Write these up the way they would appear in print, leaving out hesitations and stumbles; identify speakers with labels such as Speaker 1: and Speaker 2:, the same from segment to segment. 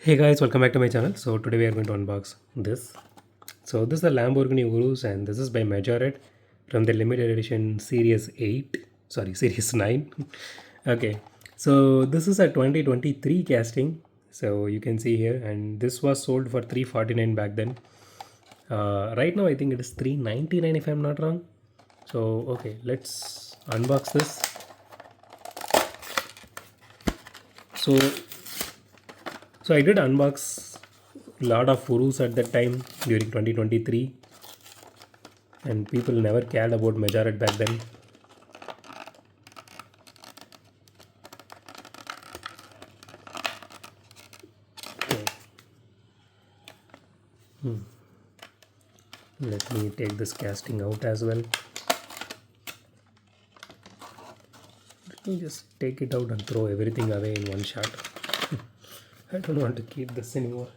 Speaker 1: Hey guys, welcome back to my channel. So today we are going to unbox this. So this is a Lamborghini Urus and this is by Majorette from the limited edition Series 8. Sorry, Series 9. Okay, so this is a 2023 casting. So you can see here, and this was sold for 349 back then. Right now I think it is 399 if I'm not wrong. So okay, let's unbox this. So So I did unbox a lot of Urus at that time during 2023, and people never cared about Majorette back then. Okay. Let me take this casting out as well. Let me just take it out and throw everything away in one shot. I don't want to keep this anymore.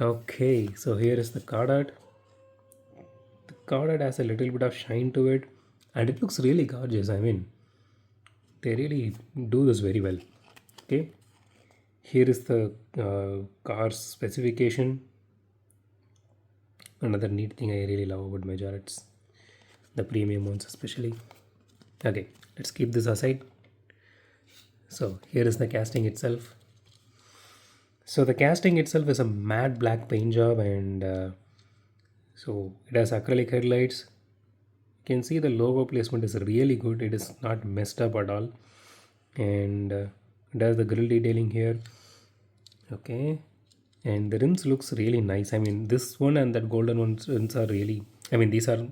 Speaker 1: Okay, so here is the card art. The card art has a little bit of shine to it, and it looks really gorgeous. I mean, they really do this very well. Okay, here is the car's specification. Another neat thing I really love about Majorettes, the premium ones especially. Okay, let's keep this aside. So here is the casting itself. So the casting itself is a matte black paint job, and so it has acrylic headlights. You can see the logo placement is really good. It is not messed up at all, and it has the grill detailing here. Okay, and the rims looks really nice. I mean, this one and that golden ones rims are really, I mean, these are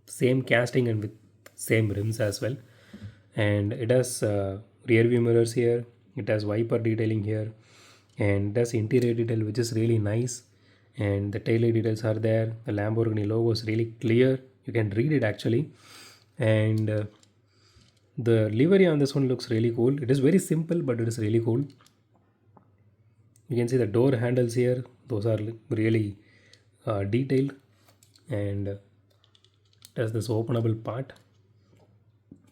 Speaker 1: same casting and with same rims as well. And it has rear view mirrors here, it has wiper detailing here, and it has interior detail which is really nice, and the tail light details are there. The Lamborghini logo is really clear, you can read it actually. And the livery on this one looks really cool. It is very simple, but it is really cool. You can see the door handles here, those are really detailed, and it has this openable part,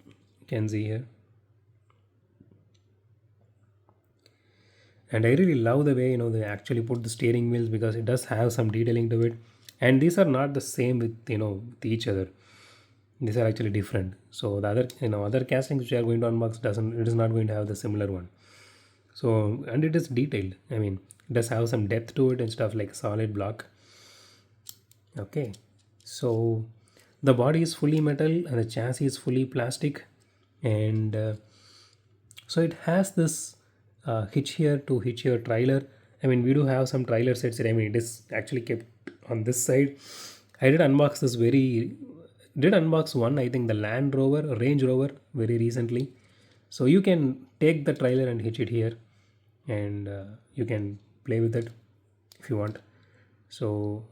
Speaker 1: you can see here. And I really love the way they actually put the steering wheels, because it does have some detailing to it, and these are not the same with with each other. These are actually different. So the other other castings which we are going to unbox, doesn't it is not going to have the similar one. So, and it is detailed, I mean, it does have some depth to it and stuff, like a solid block. Okay, so the body is fully metal and the chassis is fully plastic, and so it has this hitch here to hitch your trailer. I mean, we do have some trailer sets here. I mean, it is actually kept on this side. I did unbox one, I think the Land Rover, Range Rover, very recently. So you can take the trailer and hitch it here, and you can play with it if you want. So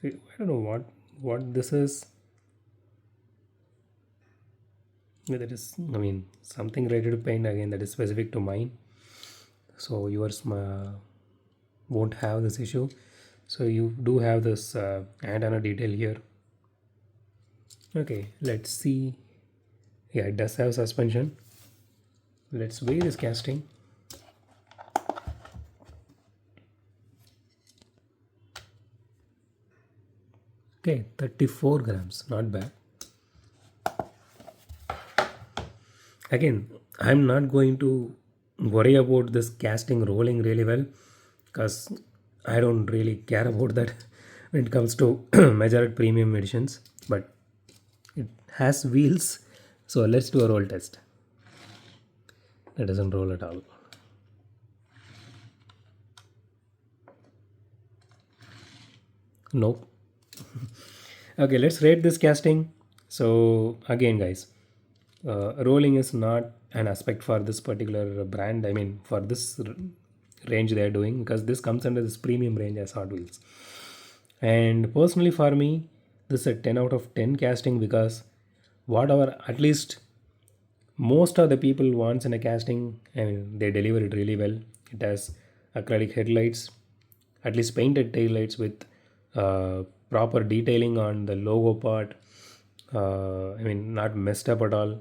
Speaker 1: I don't know what this is. Yeah, that is, I mean, something related to paint again that is specific to mine. So yours won't have this issue. So you do have this antenna detail here. Okay, let's see. Yeah, it does have suspension. Let's weigh this casting. Okay, 34 grams, not bad. Again, I'm not going to worry about this casting rolling really well, because I don't really care about that when it comes to Majorette premium editions. But it has wheels, so let's do a roll test. It doesn't roll at all. Nope. Okay, let's rate this casting. So again, guys, rolling is not an aspect for this particular brand, I mean for this range they are doing, because this comes under this premium range as Hot Wheels. And personally for me, this is a 10 out of 10 casting, because whatever at least most of the people wants in a casting, I mean, they deliver it really well. It has acrylic headlights, at least painted tail lights with proper detailing on the logo part. I mean, not messed up at all,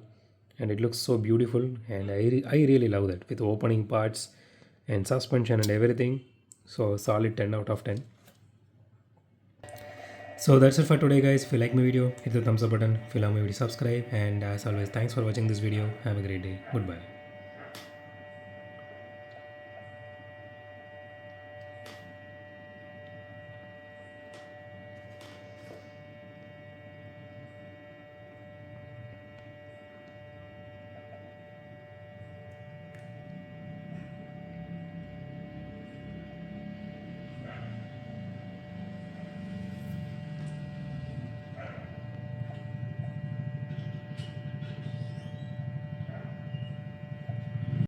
Speaker 1: and it looks so beautiful. And I really love that with opening parts, and suspension and everything. So solid 10 out of 10. So that's it for today, guys. If you like my video, hit the thumbs up button. If you love my video, subscribe. And as always, thanks for watching this video. Have a great day. Goodbye.